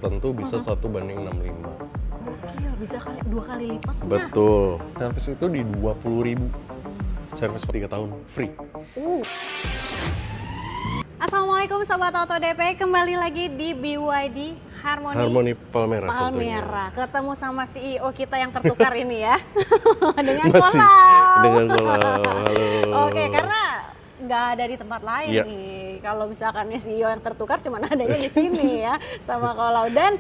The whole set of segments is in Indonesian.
tentu bisa 1:65. Gokil, bisa dua kali lipatnya. Betul. Servis itu di 20.000. Servis 3 tahun free. Assalamualaikum Sobat Auto DP, kembali lagi di BYD Harmony Palmera. Palmera. Ketemu sama CEO kita yang tertukar ini ya. Dengan Masih Kolau. dengan Kolau. Halo. Oke, karena nggak ada di tempat lain Iya. nih. Kalau misalkan CEO yang tertukar cuma adanya di sini ya sama Kolau. Dan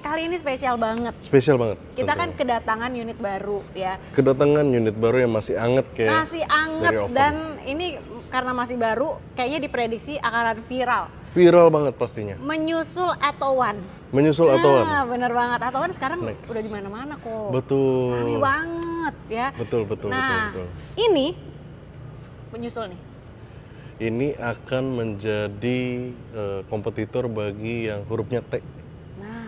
kali ini spesial banget. Spesial banget. Kita kan tentunya. kedatangan unit baru ya. Kedatangan unit baru yang masih anget kayak Masih anget dari oven. dan ini karena masih baru, kayaknya diprediksi akan viral. Viral banget pastinya. Menyusul Atowan. Menyusul Atowan. Nah, bener banget. Atowan sekarang Next. udah di mana-mana kok. Betul. Rame banget ya. Betul. Nah, Betul. ini menyusul nih. Ini akan menjadi kompetitor bagi yang hurufnya T. Nah,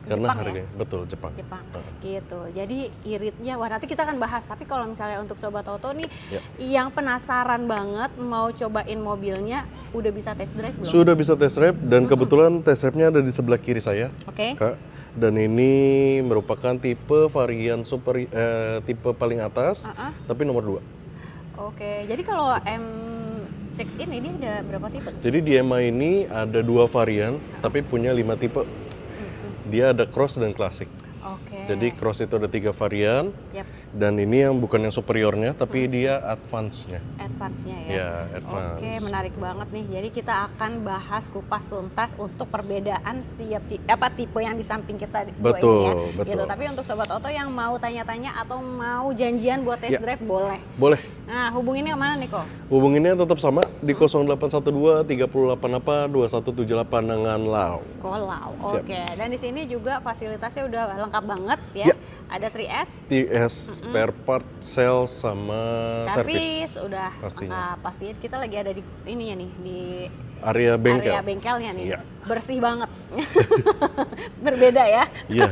Karena Jepang harganya betul Jepang. Jepang Heeh. gitu. Jadi iritnya, wah nanti kita akan bahas. Tapi kalau misalnya untuk Sobat Auto nih, Ya. yang penasaran banget mau cobain mobilnya, udah bisa test drive belum? Sudah bisa test drive dan kebetulan test drive-nya ada di sebelah kiri saya, Oke. Kak. Dan ini merupakan tipe varian tipe paling atas, Uh-uh. tapi nomor 2. Oke. Jadi kalau M6 ini dia ada berapa tipe? Jadi di MI ini ada 2 varian, tapi punya 5 tipe. Dia ada cross dan klasik. Oke. Jadi cross itu ada 3 varian, Yap, dan ini yang bukan yang superiornya, tapi dia advance-nya. advance-nya ya. Ya, advance. Oke, menarik banget nih. Jadi kita akan bahas kupas tuntas untuk perbedaan setiap tipe yang di samping kita dua Betul, ini ya. betul. Gitu. Tapi untuk Sobat Auto yang mau tanya-tanya atau mau janjian buat test Ya. drive boleh. Boleh. Nah, hubunginnya kemana nih kok? Hubunginnya tetap sama di 0812 388 2178 dengan Lau. Kolau. Siap. Oke. Dan di sini juga fasilitasnya udah lengkap banget ya. Ya. Ada 3S, TS, spare part, sales, sama servis service. udah Pastinya. lengkap. Pasti kita lagi ada di ini ya nih di Area bengkel. area bengkelnya nih. Iya. Bersih banget. Berbeda ya. Iya.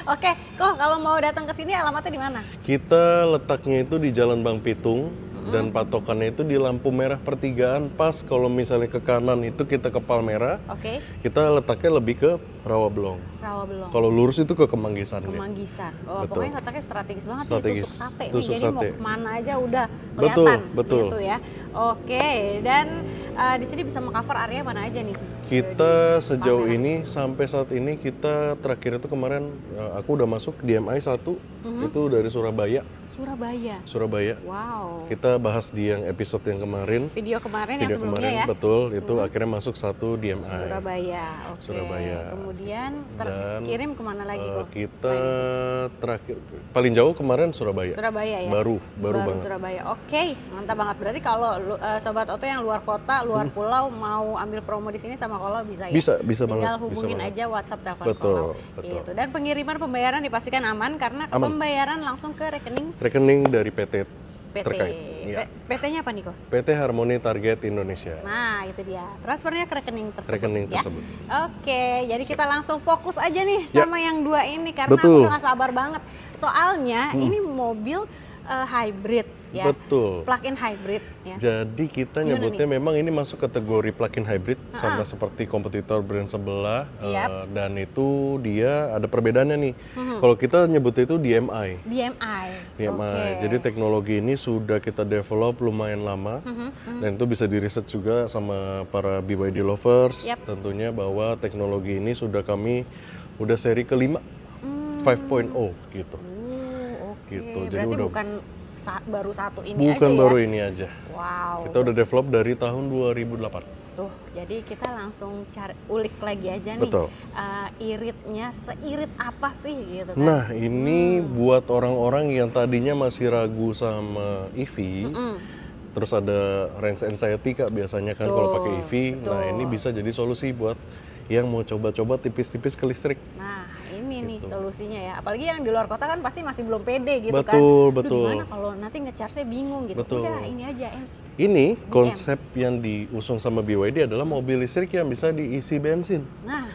Oke, kok kalau mau datang ke sini alamatnya di mana? Kita letaknya itu di Jalan Bang Pitung dan patokannya itu di lampu merah pertigaan. Pas kalau misalnya ke kanan itu kita ke Palmera, Oke, kita letaknya lebih ke Rawabelong. Rawabelong. Kalau lurus itu ke Kemanggisan. dia. Kemanggisan. Oh, Betul. pokoknya letaknya strategis banget Strategis. nih, tusuk sate nih. Tusuk Jadi mau sate. kemana aja udah Betul, kelihatan betul. gitu ya. Oke, dan di sini bisa meng-cover area mana aja nih? Kita Di sejauh Palmera. ini sampai saat ini kita terakhir itu kemarin aku udah masuk DMI 1 itu dari Surabaya. Surabaya. Wow. Kita bahas di yang episode yang kemarin. Video kemarin yang Video sebelumnya kemarin ya. betul itu akhirnya masuk 1 DMI. Surabaya. Oke. Surabaya. Kemudian Dan, kirim kemana lagi kok? Kita terakhir paling jauh kemarin Surabaya. Surabaya ya. Baru banget. Surabaya. Oke, mantap banget. Berarti kalau Sobat Auto yang luar kota, luar pulau mau ambil promo di sini sama Kolau bisa ya? Bisa banget. Tinggal bisa hubungin banget. aja WhatsApp telepon Betul, Kolau. betul. Gitu. Dan pengiriman pembayaran dipastikan aman karena Aman. pembayaran langsung ke Rekening dari PT PT. terkait. Iya. PT-nya apa nih kok? PT Harmony Target Indonesia. Nah, itu dia. Transfernya ke rekening tersebut. Rekening ya? tersebut. Oke, jadi kita langsung fokus aja nih Ya. sama yang dua ini karena Betul. aku udah gak sabar banget. Soalnya ini mobil hybrid ya. Betul. Plug-in hybrid ya. Jadi kita Gimana nyebutnya memang ini masuk kategori plug-in hybrid sama seperti kompetitor brand sebelah Yap. dan itu dia ada perbedaannya nih. Kalau kita nyebutnya itu DMI. DMI. DMI. Oke. Jadi teknologi ini sudah kita develop lumayan lama dan itu bisa diriset juga sama para BYD lovers. Yap. Tentunya bahwa teknologi ini sudah kami udah seri kelima 5.0 gitu. Oke. Gitu. Jadi Berarti udah bukan baru satu ini bukan aja baru ya. ini aja. Wow. Kita udah develop dari tahun 2008. Tuh, jadi kita langsung cari ulik lagi aja nih. Betul. Iritnya seirit apa sih gitu kan? Nah, ini buat orang-orang yang tadinya masih ragu sama EV, terus ada range anxiety Kak biasanya kan kalau pakai EV. Nah, ini bisa jadi solusi buat yang mau coba-coba tipis-tipis ke listrik. Nah, ini nih Gitu. solusinya ya. Apalagi yang di luar kota kan pasti masih belum pede gitu kan. Betul, Aduh, betul. gimana kalau nanti nge-charge-nya bingung gitu. Betul. Udah, ini aja MC. Ini konsep yang diusung sama BYD adalah mobil listrik yang bisa diisi bensin. Nah,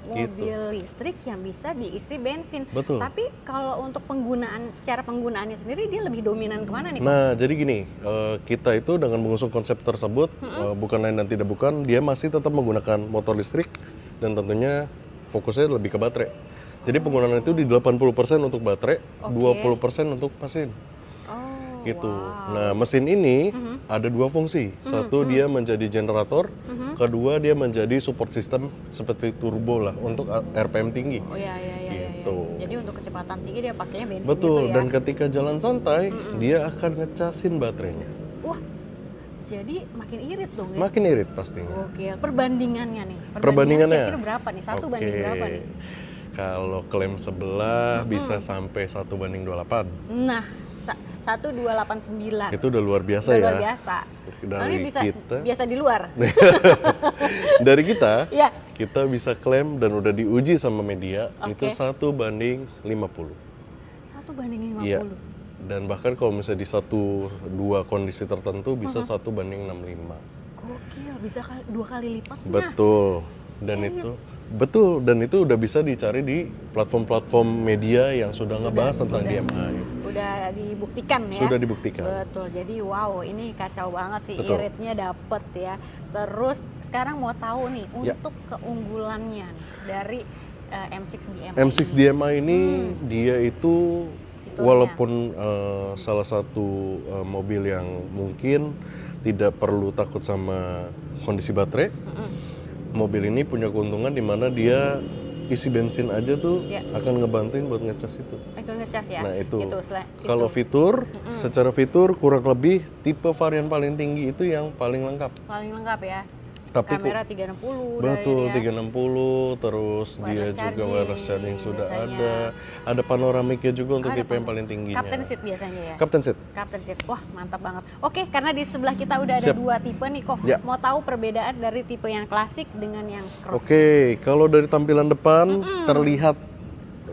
mobil listrik yang bisa diisi bensin. Betul. Tapi kalau untuk secara penggunaannya sendiri dia lebih dominan kemana nih? Kok? Nah, jadi gini, kita itu dengan mengusung konsep tersebut, bukan lain dan tidak bukan, dia masih tetap menggunakan motor listrik dan tentunya fokusnya lebih ke baterai. Jadi penggunaan itu di 80% untuk baterai, 20% untuk mesin. Oh, Gitu. wow. Nah, mesin ini ada dua fungsi. Satu dia menjadi generator, kedua dia menjadi support system seperti turbo lah untuk RPM tinggi. Oh iya. Gitu. Jadi untuk kecepatan tinggi dia pakainya bensin Betul, gitu ya. dan ketika jalan santai, dia akan ngecasin baterainya. Wah, jadi makin irit dong ya. Makin irit pastinya. Oke, perbandingannya nih. Perbandingannya? Kira-kira berapa nih? 1 banding berapa nih? Kalau klaim sebelah bisa sampai 1:28. Nah, 1289. Itu udah luar biasa Udah ya. luar biasa. Dari Ini bisa kita, biasa di luar. dari kita, Iya. kita bisa klaim dan udah diuji sama media itu Oke. 1:50. 1:50. Iya. Dan bahkan kalau misalnya di 1-2 kondisi tertentu bisa 1:65. Gokil, bisa 2 kali lipatnya. Betul. Dan Serius? itu betul, dan itu udah bisa dicari di platform-platform media yang sudah ngebahas tentang DMI. Udah dibuktikan ya. Sudah dibuktikan. Betul. Jadi wow, ini kacau banget sih, Betul. iritnya dapet ya. Terus sekarang mau tahu nih Ya. untuk keunggulannya dari M6 DMI. M6 DMI ini dia itu Fiturnya. walaupun salah satu mobil yang mungkin tidak perlu takut sama kondisi baterai, mobil ini punya keuntungan di mana dia isi bensin aja tuh Ya. akan ngebantuin buat ngecas itu. Itu ngecas ya. Nah itu. Itu. Kalau fitur, secara fitur kurang lebih tipe varian paling tinggi itu yang paling lengkap. paling lengkap ya. Tapi Kamera 360 betul, dari dia. 360, terus dia Wireless juga wireless charging sudah biasanya. ada panoramiknya juga untuk Ada tipe yang paling tingginya. Captain seat biasanya ya. Captain seat. Captain seat. Wah, mantap banget. Oke, karena di sebelah kita udah ada Siap. 2 tipe nih kok. Ya. Mau tahu perbedaan dari tipe yang klasik dengan yang cross? Oke, kalau dari tampilan depan terlihat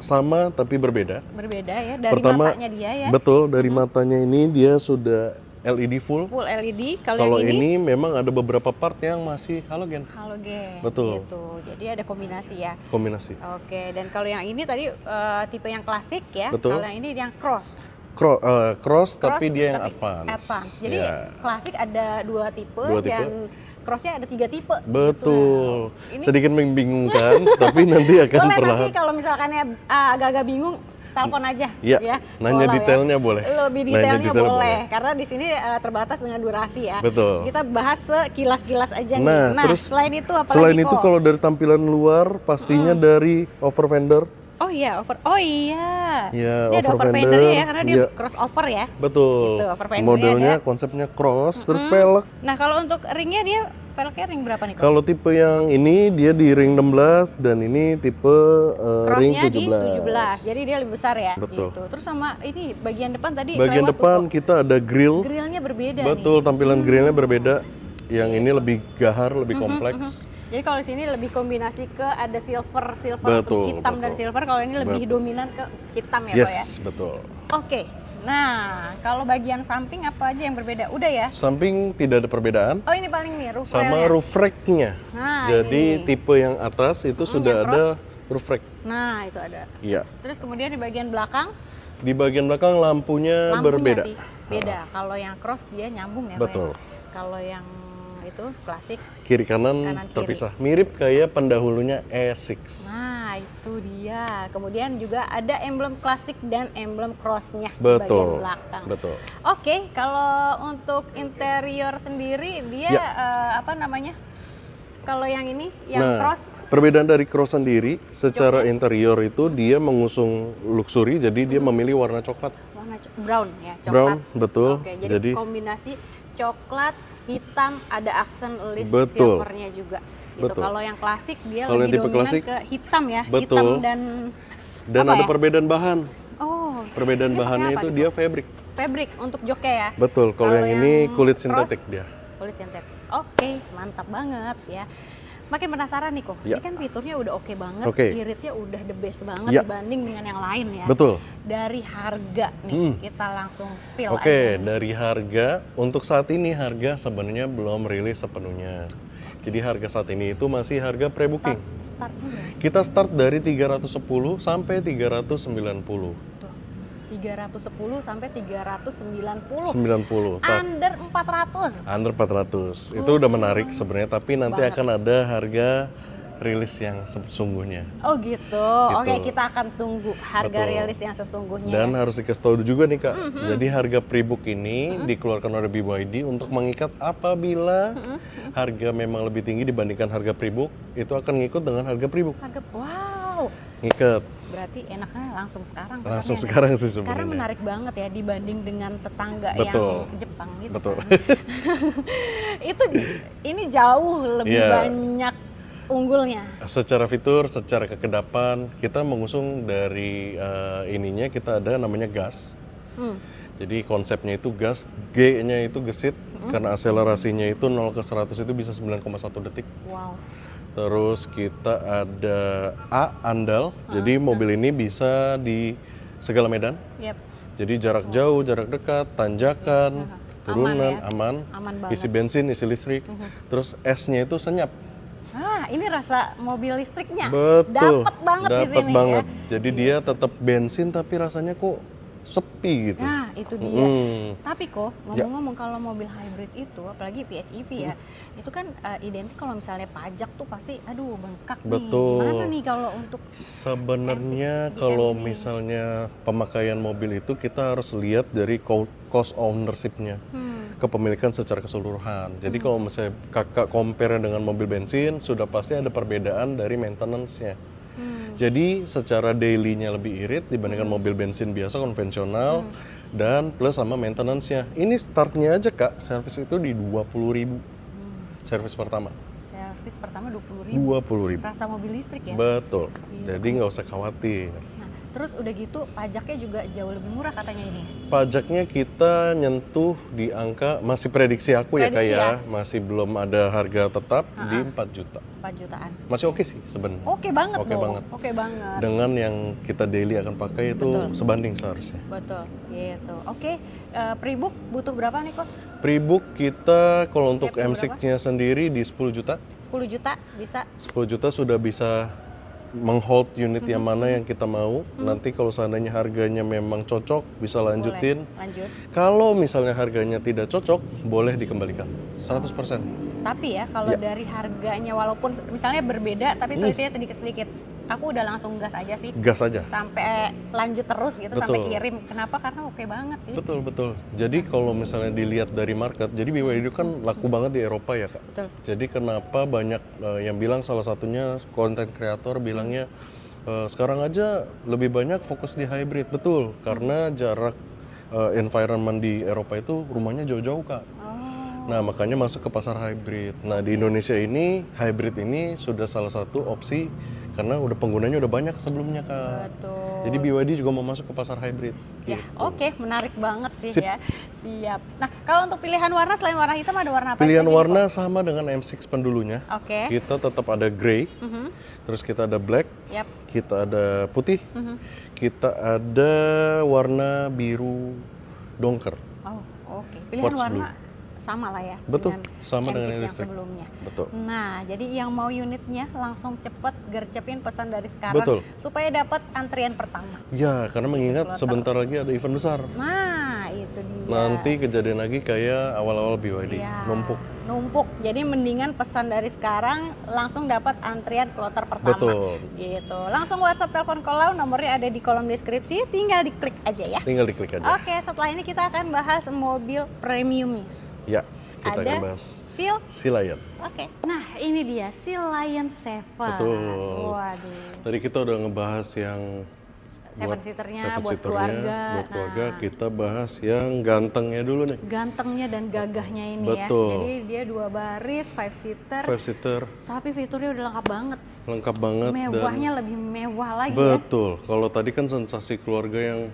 sama tapi berbeda. Berbeda ya dari Pertama, matanya dia ya. Betul, dari matanya ini dia sudah LED full. Full LED. Kalau yang ini memang ada beberapa part yang masih halogen. halogen. Betul. Gitu. Jadi ada kombinasi ya. Kombinasi. Oke, dan kalau yang ini tadi tipe yang klasik ya. Betul. Kalau yang ini yang cross. Cross tapi Cross, dia yang tapi advance. Jadi Ya. klasik ada 2 tipe, Dua tipe. dan crossnya ada 3 tipe. Betul. Gitu. Ini Sedikit membingungkan, tapi nanti akan boleh perlahan. nanti kalau misalkannya agak-agak bingung, telepon aja. Iya, ya. nanya Walau detailnya boleh. Lebih Nanya detailnya detail boleh. Karena di sini terbatas dengan durasi ya. Betul. Kita bahas sekilas-kilas aja Nah, nih. Nah, terus selain itu apa Selain lagi itu kok? kalau dari tampilan luar pastinya dari over fender. Oh iya, Oh iya. Ya, Ini ada over over fendernya ya, fender, karena dia iya. crossover ya. Betul. Gitu, over fendernya Modelnya ada. konsepnya cross, terus pelek. Nah, kalau untuk ringnya dia velgnya ring berapa nih kok? Kalau tipe yang ini dia di ring 16 dan ini tipe ring Crossnya 17. di 17, jadi dia lebih besar ya. Betul. Gitu. Terus sama ini bagian depan tadi Bagian kelewat depan tuh, kita ada grill. grillnya berbeda Betul, nih. tampilan grillnya berbeda. Yang ini lebih gahar, lebih kompleks. Jadi kalau di sini lebih kombinasi ke ada silver Betul, hitam dan betul. silver. Kalau ini lebih Betul. dominan ke hitam ya, Yes, Pak ya. betul. Oke. Nah, kalau bagian samping apa aja yang berbeda? Udah ya? Samping tidak ada perbedaan. Oh, ini paling nih roof Sama railnya. roof rack-nya. Nah, Jadi ini. tipe yang atas itu sudah yang ada roof rack. Nah, itu ada. Iya. Terus kemudian di bagian belakang Di bagian belakang lampunya, berbeda. sih beda. Kalau yang cross dia nyambung ya, Pak ya? Betul. Kalau yang itu klasik. Kiri kanan, Kanan, kiri. terpisah. Mirip kayak pendahulunya E6. Nah, itu dia. Kemudian juga ada emblem klasik dan emblem crossnya di Betul. bagian belakang. Betul. Oke, kalau untuk interior sendiri dia Ya. apa namanya? Kalau yang ini, yang Nah, cross, perbedaan dari cross sendiri, secara interior itu dia mengusung luxury, jadi dia memilih warna coklat. warna brown ya, coklat. Brown, betul. Oke, jadi kombinasi coklat, hitam, ada aksen list Betul. silvernya juga. Gitu. Betul. Kalau yang klasik dia Kalau yang lebih tipe dominan klasik, ke hitam ya, betul. hitam dan Dan apa ada ya? perbedaan bahan. Oh, Perbedaan ini bahannya pakai apa itu nih, dia Kok? fabric. Fabric untuk joknya ya. Betul. Kalau yang ini kulit cross, sintetik dia. kulit sintetik. Oke, mantap banget ya. Makin penasaran nih kok. Ya. Ini kan fiturnya udah oke banget, Oke. iritnya udah the best banget Ya. dibanding dengan yang lain ya. Betul. Dari harga nih, kita langsung spill Oke, aja. dari harga, untuk saat ini harga sebenarnya belum rilis sepenuhnya. Jadi harga saat ini itu masih harga pre-booking. Startnya berapa? Kita start dari 310 sampai 390. Tuh, 310 sampai 390. 90. Under 400. Under 400. Itu udah menarik sebenarnya, tapi nanti Banget. akan ada harga rilis yang sesungguhnya. Oh gitu. Oke, kita akan tunggu harga rilis yang sesungguhnya. Dan harus dikasih tahu juga nih Kak, jadi harga pre-book ini dikeluarkan oleh BYD untuk mengikat apabila harga memang lebih tinggi dibandingkan harga pre-book, itu akan ngikut dengan harga pre-book. Wow. Ngikat. Berarti enaknya langsung sekarang. Langsung sekarang sih sebenarnya. Karena menarik banget ya dibanding dengan tetangga Betul. yang Jepang gitu. Betul. Kan. Ini jauh lebih banyak unggulnya. Secara fitur, secara kekedapan, kita mengusung dari ininya kita ada namanya gas. Jadi konsepnya itu gas, G-nya itu gesit, karena akselerasinya itu 0 ke 100 itu bisa 9,1 detik. Wow. Terus kita ada A, andal, jadi mobil ini bisa di segala medan. Yep. Jadi jarak jauh, jarak dekat, tanjakan, turunan, aman banget. Isi bensin, isi listrik. Terus S-nya itu senyap. Ini rasa mobil listriknya. Betul. Dapat banget di sini banget. ya. Jadi dia tetap bensin tapi rasanya kok sepi gitu. Nah, itu dia. Tapi kok ngomong-ngomong kalau mobil hybrid itu, apalagi PHEV ya, itu kan identik kalau misalnya pajak tuh pasti, aduh bengkak nih. Betul. Gimana nih kalau untuk sebenarnya kalau misalnya pemakaian mobil itu kita harus lihat dari cost ownership-nya, kepemilikan secara keseluruhan. Jadi kalau misalnya kakak compare dengan mobil bensin, sudah pasti ada perbedaan dari maintenance-nya. Jadi secara daily-nya lebih irit dibandingkan mobil bensin biasa konvensional dan plus sama maintenance-nya. Ini startnya aja Kak, servis itu di 20.000. Servis pertama. Servis pertama 20.000. 20.000. Rasa mobil listrik ya? Betul. Jadi nggak usah khawatir. Terus udah gitu pajaknya juga jauh lebih murah katanya ini. Pajaknya kita nyentuh di angka, masih prediksi aku ya Kak ya, masih belum ada harga tetap di 4 juta. 4 jutaan. Masih oke sih sebenarnya. Oke banget Oke dong. banget. Oke banget. Dengan yang kita daily akan pakai itu sebanding seharusnya. Betul, gitu. Oke, pre-book butuh berapa nih kok? Pre-book kita kalau untuk M6-nya sendiri di 10 juta. 10 juta bisa? 10 juta sudah bisa menghold unit yang mana yang kita mau. Nanti kalau seandainya harganya memang cocok, bisa lanjutin. Boleh, lanjut. Kalau misalnya harganya tidak cocok, boleh dikembalikan 100%. Tapi ya kalau dari harganya walaupun misalnya berbeda tapi selisihnya sedikit-sedikit, aku udah langsung gas aja sih. Gas aja. Sampai lanjut terus gitu, sampai kirim. Kenapa? Karena oke banget sih. Betul. Jadi kalau misalnya dilihat dari market, jadi BYD kan laku banget di Eropa ya Kak. Betul. Jadi kenapa banyak yang bilang, salah satunya konten kreator bilangnya sekarang aja lebih banyak fokus di hybrid. Betul, karena jarak environment di Eropa itu rumahnya jauh-jauh Kak. Nah makanya masuk ke pasar hybrid. Nah di Indonesia ini hybrid ini sudah salah satu opsi karena udah penggunanya udah banyak sebelumnya Kak. Betul. Jadi BYD juga mau masuk ke pasar hybrid. Ya, gitu. oke, menarik banget sih ya. Siap. Nah kalau untuk pilihan warna selain warna hitam ada warna apa? Pilihan warna sama dengan M6 pendulunya. Oke. Kita tetap ada grey, terus kita ada black, kita ada putih, kita ada warna biru dongker. Oh, oke. Pilihan Quartz warna blue. sama lah ya. Betul, sama dengan yang listrik. sebelumnya. Betul. Nah, jadi yang mau unitnya langsung cepet gercepin pesan dari sekarang. Betul. Supaya dapat antrian pertama. Ya, karena mengingat sebentar lagi ada event besar. Nah, itu dia. Nanti kejadian lagi kayak awal-awal BYD, numpuk. Jadi mendingan pesan dari sekarang langsung dapat antrian kloter pertama. Betul. Gitu. Langsung WhatsApp, telepon, call, nomornya ada di kolom deskripsi, tinggal diklik aja ya. Tinggal diklik aja. Oke, setelah ini kita akan bahas mobil premiumnya. Ya, kita akan bahas Sea Lion. Oke. Nah, ini dia Sea Lion 7. Betul. Waduh. Tadi kita udah ngebahas yang seven-seaternya buat keluarga. Kita bahas yang gantengnya dulu nih. Gantengnya dan gagahnya ini ya. Jadi dia 2 baris, 5 seater. Tapi fiturnya udah lengkap banget. Lengkap banget. Mewahnya lebih mewah lagi ya. Betul. Kalau tadi kan sensasi keluarga yang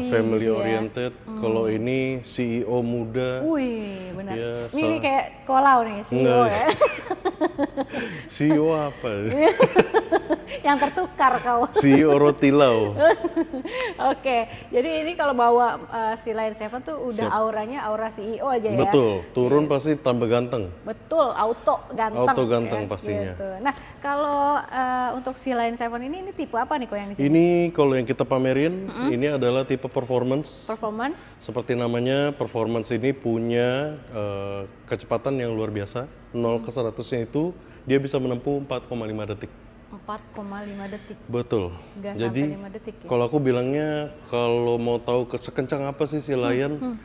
family oriented. Kalau ini CEO muda. Wih, benar. Ya, ini kayak Kolau nih, CEO ya. CEO apa? Yang tertukar kau. CEO Rotilau. Oke, jadi ini kalau bawa Sea Lion 7 tuh udah auranya aura CEO aja ya. Betul, turun pasti tambah ganteng. Betul, auto ganteng. Auto ganteng ya, pastinya. Gitu. Nah, kalau untuk Sea Lion 7 ini tipe apa nih kok yang di sini? Ini kalau yang kita pamerin, ini adalah tipe performance. Performance? Seperti namanya, performance ini punya kecepatan yang luar biasa. 0 ke 100-nya itu dia bisa menempuh 4,5 detik. 4,5 detik. Betul. Nggak Jadi sampai 5 detik ya? kalau aku bilangnya kalau mau tahu sekencang apa sih si Lion,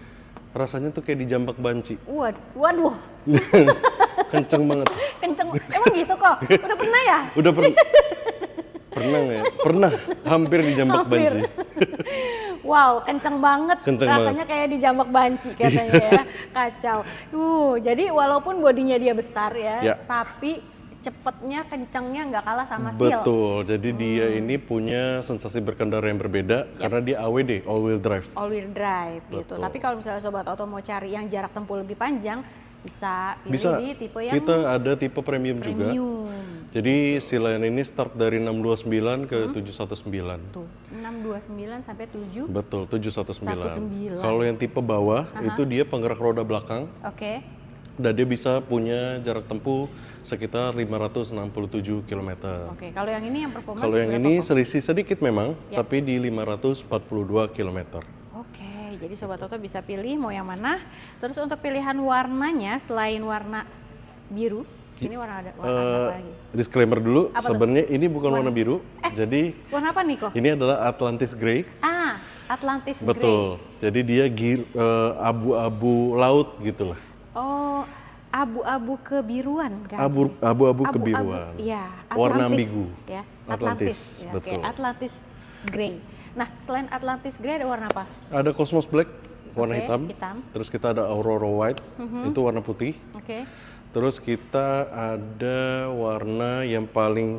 rasanya tuh kayak dijambak banci. Waduh, Kenceng banget. kenceng. Emang gitu kok? Udah pernah ya? Udah pernah nggak ya? Pernah, hampir dijambak Hampir. banci. Wow, kenceng banget. Kenceng Rasanya kayak dijambak banci katanya ya. Kacau. Jadi walaupun bodinya dia besar ya, Ya. tapi cepetnya, kencengnya nggak kalah sama Seal. Betul, jadi dia ini punya sensasi berkendara yang berbeda karena dia AWD, all wheel drive. All wheel drive gitu. Betul. Tapi kalau misalnya sobat oto mau cari yang jarak tempuh lebih panjang, bisa pilih Bisa, di tipe yang kita ada tipe premium juga. Jadi si Lion ini start dari 629 ke 719. Tuh, 629 sampai 7. Betul, 719. 19. Kalau yang tipe bawah itu dia penggerak roda belakang Oke. dan dia bisa punya jarak tempuh sekitar 567 km. Oke, kalau yang ini yang performance Kalau yang berapa ini kok? selisih sedikit memang, Ya. tapi di 542 km. Oke, jadi sobat oto bisa pilih mau yang mana. Terus untuk pilihan warnanya selain warna biru, ini warna apa lagi? Disclaimer dulu, Apa tuh? sebenarnya ini bukan warna biru, jadi Warna apa nih kok? ini adalah Atlantis Grey. Atlantis Grey. Betul, jadi dia abu-abu laut gitulah. Oh, abu-abu kebiruan kan? Abu-abu kebiruan. Iya, Warna Atlantis, ambigu. Ya, Atlantis, Ya, betul. Oke, Atlantis Grey. Nah, selain Atlantis Grey ada warna apa? Ada Cosmos Black, warna Oke, hitam. hitam. Terus kita ada Aurora White, itu warna putih. Oke. Terus kita ada warna yang paling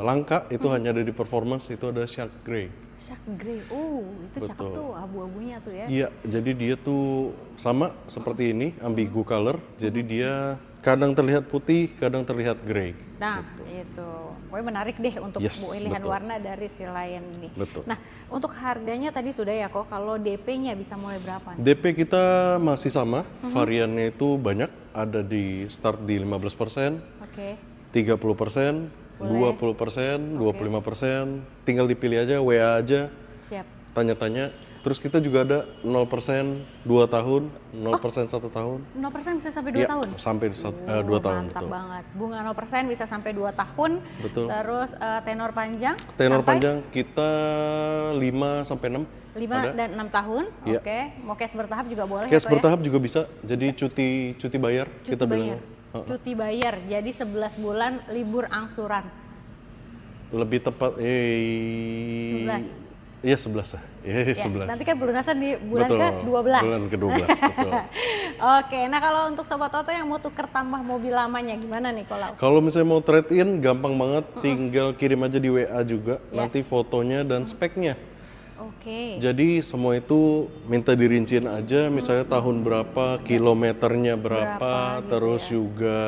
langka, itu hanya ada di Performance, itu ada Shark Grey. Shark Grey. Itu cakep Betul. tuh abu-abunya tuh ya. Iya, jadi dia tuh sama seperti ini, ambigu color. Jadi dia kadang terlihat putih, kadang terlihat grey. Nah, itu. Pokoknya menarik deh untuk Yes, pilihan betul. warna dari si Lion ini. Betul. Nah, untuk harganya tadi sudah ya kok. Kalau DP-nya bisa mulai berapa nih? DP kita masih sama, variannya itu banyak, ada di start di 15%, Oke. 30%, Boleh. 20%, 25%, tinggal dipilih aja, WA aja, Siap. tanya-tanya. Terus kita juga ada 0% 2 tahun, 0% 1 tahun. 0% bisa sampai 2 Ya, tahun? sampai 2 tahun. Mantap Betul. banget. Bunga 0% bisa sampai 2 tahun. Betul. Terus tenor panjang? Tenor sampai panjang kita 5 sampai 6. 5 ada. dan 6 tahun. Iya. Oke. Mau cash bertahap juga boleh Cash ya, Ko, ya? bertahap juga bisa, jadi cuti bayar Cuti kita bayar. bilangnya. Cuti bayar. Jadi 11 bulan libur angsuran. Lebih tepat 11. Iya 11 lah. Iya 11. Nanti kan pelunasan di bulan Betul, ke-12. Bulan ke-12, betul. Oke, nah kalau untuk Sobat Oto yang mau tuker tambah mobil lamanya gimana nih kalau? Kalau misalnya mau trade in gampang banget, tinggal kirim aja di WA juga, Ya. nanti fotonya dan speknya. Oke. Jadi semua itu minta dirinciin aja, misalnya tahun berapa, kilometernya berapa, Berapa gitu terus ya. juga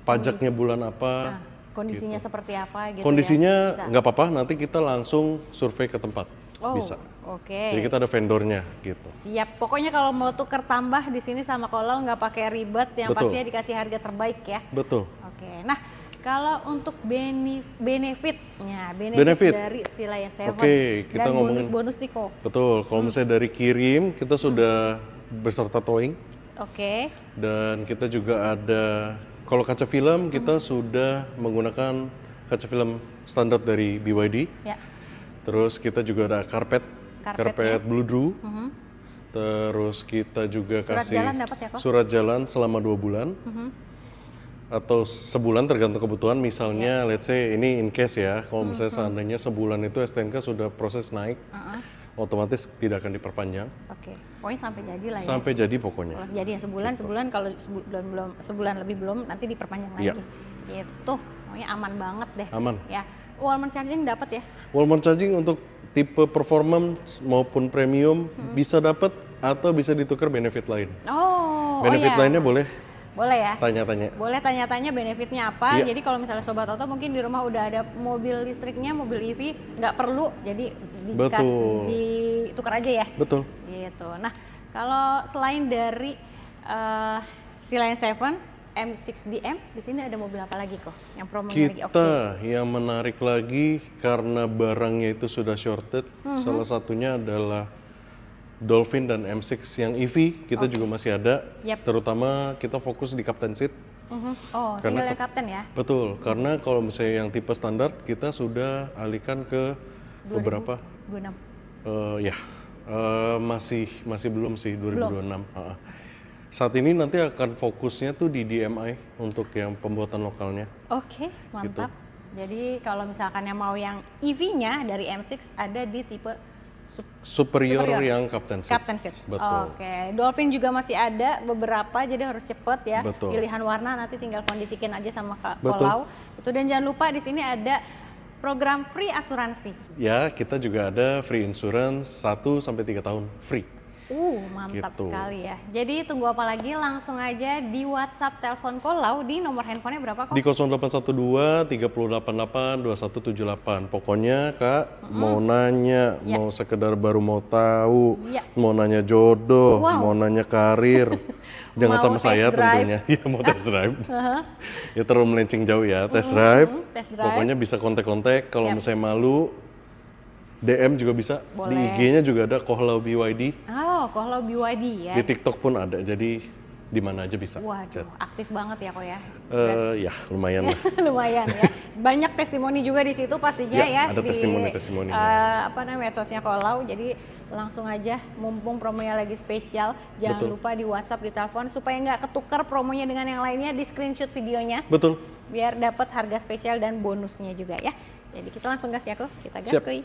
pajaknya bulan apa. Nah, kondisinya seperti apa gitu Kondisinya ya? Bisa. nggak apa-apa, nanti kita langsung survei ke tempat. Oh, Bisa. Oke. Jadi kita ada vendornya gitu. Siap. Pokoknya kalau mau tuker tambah di sini sama Kolau nggak pakai ribet, yang Betul. pastinya dikasih harga terbaik ya. Betul. Oke. Nah, kalau untuk benefitnya, Benefit. dari si Lion 7 Oke, kita dan ngomongin- bonus-bonus nih kok. Betul. Kalau misalnya dari kirim, kita sudah beserta towing. Oke. Dan kita juga ada, kalau kaca film kita sudah menggunakan kaca film standar dari BYD. Ya. Terus kita juga ada karpet Karpetnya. Blue Drew. Mhm. Terus kita juga Surat kasih jalan dapat ya, Kok? surat jalan selama 2 bulan Mhm. atau sebulan tergantung kebutuhan. Misalnya, let's say ini in case ya, kalau misalnya seandainya sebulan itu STNK sudah proses naik, Uh-uh. otomatis tidak akan diperpanjang Oke. Pokoknya sampai jadi lah ya. sampai jadi pokoknya. Kalau jadi ya sebulan kalau sebulan lebih belum nanti diperpanjang lagi. Iya. Gitu. Pokoknya aman banget deh. Aman. Ya. Wallman charging dapat ya? Wallman charging untuk tipe performance maupun premium bisa dapat atau bisa ditukar benefit lain. Benefit iya. lainnya boleh Boleh ya? tanya-tanya. Boleh tanya-tanya benefitnya apa. Iya. Jadi kalau misalnya Sobat Oto mungkin di rumah udah ada mobil listriknya, mobil EV, nggak perlu. Jadi Betul. ditukar aja ya? Betul. Gitu. Nah, kalau selain dari si Lion 7 M6DM, di sini ada mobil apa lagi kok? Yang promonya lagi oke. Kita yang menarik lagi karena barangnya itu sudah shorted, salah satunya adalah Dolphin dan M6 yang EV kita juga masih ada. Yap. Terutama kita fokus di Captain Seat. Oh, Karena tinggal yang Kapten ya? Betul, karena kalau misalnya yang tipe standar kita sudah alihkan ke beberapa 26. ya masih belum sih 2026. Saat ini nanti akan fokusnya tuh di DMI untuk yang pembuatan lokalnya. Oke, mantap. Jadi kalau misalkan yang mau yang EV-nya dari M6 ada di tipe Superior yang Captain Seat. Captain Seat. Betul. Oke, Dolphin juga masih ada beberapa, jadi harus cepet ya. Betul. Pilihan warna nanti tinggal kondisikan aja sama Kak Betul. Kolau. Itu, dan jangan lupa di sini ada program free asuransi. Ya, kita juga ada free insurance 1 sampai 3 tahun free. Mantap Gitu. sekali ya. Jadi tunggu apa lagi, langsung aja di WhatsApp telepon Kolau di nomor handphonenya berapa kok? Di 0812 388 2178. Pokoknya Kak, mau nanya, mau sekedar baru mau tahu, mau nanya jodoh, mau nanya karir. Jangan Mau sama saya test drive. tentunya. Ya mau test drive. Ya terlalu melenceng jauh ya, test drive. Test drive. Pokoknya bisa kontak-kontak. Kalau misalnya malu, DM juga bisa. Di Boleh. IG-nya juga ada Kohlau BYD. Oh, Kolau BYD ya. Di TikTok pun ada. Jadi di mana aja bisa. Waduh, aktif banget ya kok ya. Ya lumayan lah. Lumayan ya. Banyak testimoni juga di situ pastinya Ya, ya. ada di testimoni-testimoni. medsosnya Kolau. Jadi langsung aja, mumpung promonya lagi spesial, jangan Betul. lupa di WhatsApp, di telepon supaya nggak ketukar promonya dengan yang lainnya, di screenshot videonya Betul. biar dapat harga spesial dan bonusnya juga ya. Jadi kita langsung gas ya kok, kita gas Siap. kuy.